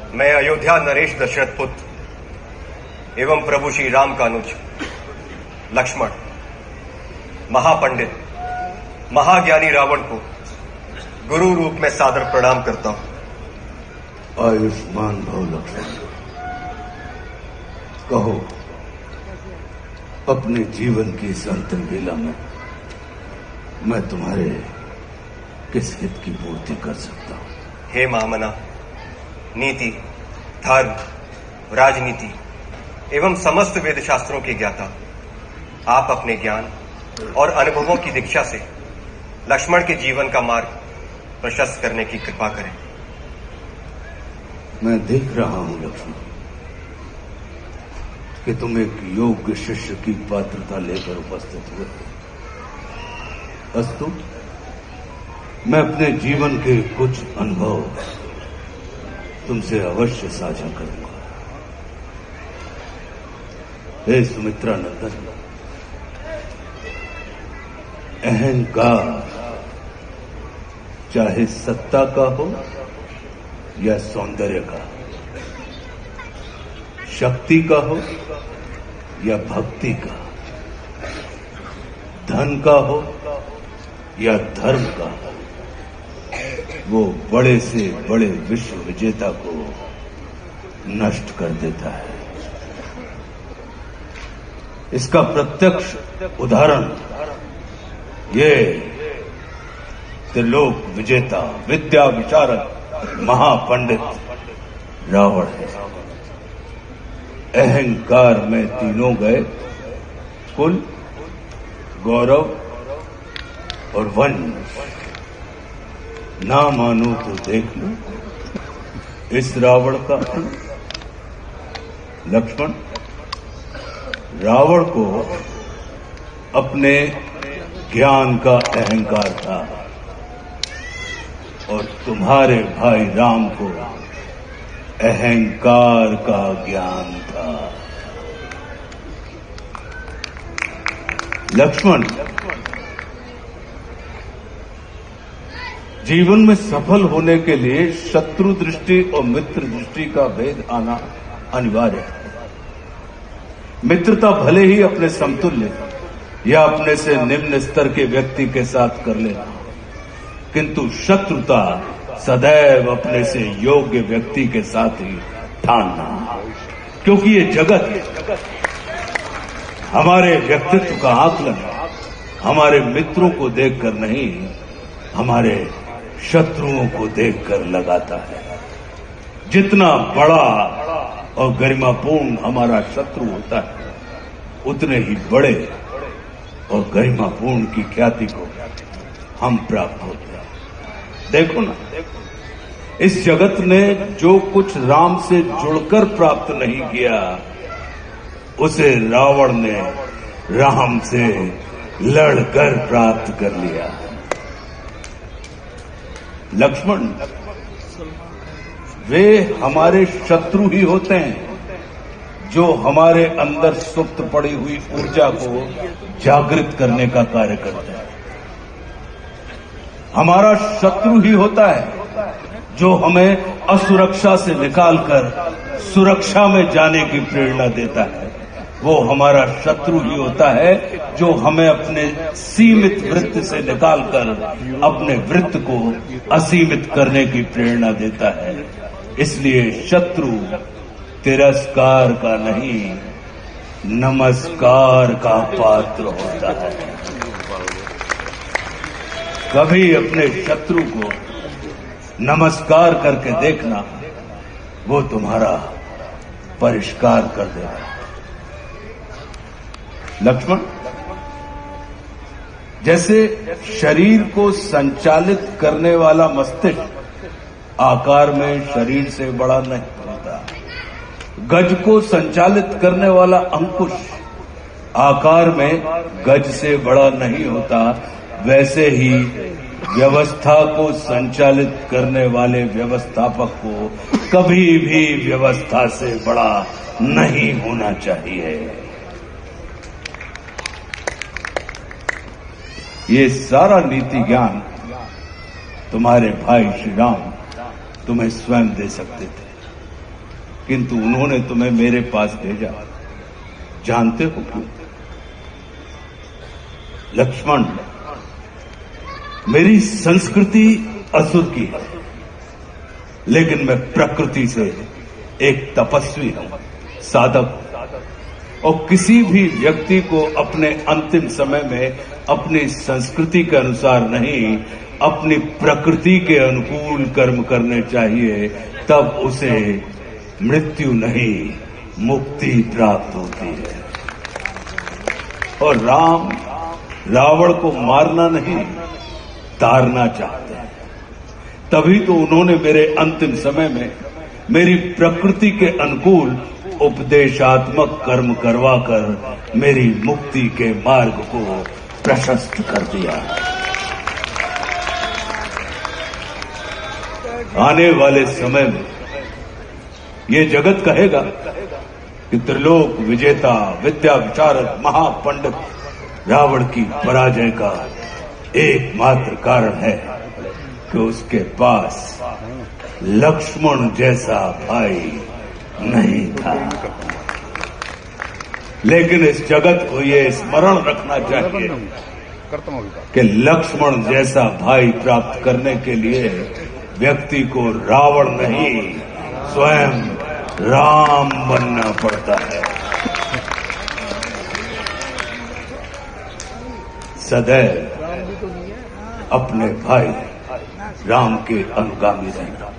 मैं अयोध्या नरेश दशरथ पुत्र एवं प्रभु श्री राम का अनुज लक्ष्मण महापंडित महाज्ञानी रावण को गुरु रूप में सादर प्रणाम करता हूं। आयुष्मान भव लक्ष्मण। कहो, अपने जीवन की इस अंतिम बेला में मैं तुम्हारे किस हित की पूर्ति कर सकता हूं? हे महामना, नीति, धर्म, राजनीति एवं समस्त वेद शास्त्रों के ज्ञाता, आप अपने ज्ञान और अनुभवों की दीक्षा से लक्ष्मण के जीवन का मार्ग प्रशस्त करने की कृपा करें। मैं देख रहा हूं लक्ष्मण कि तुम एक योग्य शिष्य की पात्रता लेकर उपस्थित हुए। अस्तु, मैं अपने जीवन के कुछ अनुभव तुमसे अवश्य साझा करूंगा। हे सुमित्रा नंदन, अहंकार चाहे सत्ता का हो या सौंदर्य का, शक्ति का हो या भक्ति का, धन का हो या धर्म का, वो बड़े से बड़े विश्व विजेता को नष्ट कर देता है। इसका प्रत्यक्ष उदाहरण ये त्रिलोक विजेता, विद्या विशारद, महापंडित रावण है। अहंकार में तीनों गए, कुल, गौरव और वंश। ना मानो तो देख लो इस रावण का अंत। लक्ष्मण, रावण को अपने ज्ञान का अहंकार था और तुम्हारे भाई राम को अहंकार का ज्ञान था। लक्ष्मण, जीवन में सफल होने के लिए शत्रु दृष्टि और मित्र दृष्टि का भेद आना अनिवार्य है। मित्रता भले ही अपने समतुल्य या अपने से निम्न स्तर के व्यक्ति के साथ कर लेना, किंतु शत्रुता सदैव अपने से योग्य व्यक्ति के साथ ही ठानना, क्योंकि ये जगत है। हमारे व्यक्तित्व का आकलन हमारे मित्रों को देखकर नहीं, हमारे शत्रुओं को देखकर लगाता है। जितना बड़ा और गरिमापूर्ण हमारा शत्रु होता है, उतने ही बड़े और गरिमापूर्ण की ख्याति को हम प्राप्त होते हैं। देखो ना, इस जगत ने जो कुछ राम से जुड़कर प्राप्त नहीं किया, उसे रावण ने राम से लड़कर प्राप्त कर लिया। लक्ष्मण, वे हमारे शत्रु ही होते हैं जो हमारे अंदर सुप्त पड़ी हुई ऊर्जा को जागृत करने का कार्य करते हैं। हमारा शत्रु ही होता है जो हमें असुरक्षा से निकालकर सुरक्षा में जाने की प्रेरणा देता है। वो हमारा शत्रु ही होता है जो हमें अपने सीमित वृत्त से निकालकर अपने वृत्त को असीमित करने की प्रेरणा देता है। इसलिए शत्रु तिरस्कार का नहीं, नमस्कार का पात्र होता है। कभी अपने शत्रु को नमस्कार करके देखना, वो तुम्हारा परिष्कार कर देगा। लक्ष्मण, जैसे शरीर को संचालित करने वाला मस्तिष्क आकार में शरीर से बड़ा नहीं होता, गज को संचालित करने वाला अंकुश आकार में गज से बड़ा नहीं होता, वैसे ही व्यवस्था को संचालित करने वाले व्यवस्थापक को कभी भी व्यवस्था से बड़ा नहीं होना चाहिए। ये सारा नीति ज्ञान तुम्हारे भाई श्री राम तुम्हें स्वयं दे सकते थे, किंतु उन्होंने तुम्हें मेरे पास भेजा। जानते हो क्यों? लक्ष्मण, मेरी संस्कृति असुर की है, लेकिन मैं प्रकृति से एक तपस्वी हूं, साधक। और किसी भी व्यक्ति को अपने अंतिम समय में अपनी संस्कृति के अनुसार नहीं, अपनी प्रकृति के अनुकूल कर्म करने चाहिए, तब उसे मृत्यु नहीं, मुक्ति प्राप्त होती है। और राम रावण को मारना नहीं, तारना चाहते हैं। तभी तो उन्होंने मेरे अंतिम समय में मेरी प्रकृति के अनुकूल उपदेशात्मक कर्म करवाकर मेरी मुक्ति के मार्ग को प्रशस्त कर दिया। आने वाले समय में ये जगत कहेगा कि त्रिलोक विजेता, विद्या विशारद, महापंडित रावण की पराजय का एकमात्र कारण है कि उसके पास लक्ष्मण जैसा भाई नहीं था। लेकिन इस जगत को ये स्मरण रखना चाहिए कि लक्ष्मण जैसा भाई प्राप्त करने के लिए व्यक्ति को रावण नहीं, स्वयं राम बनना पड़ता है। सदैव अपने भाई राम के अनुगामी रहना।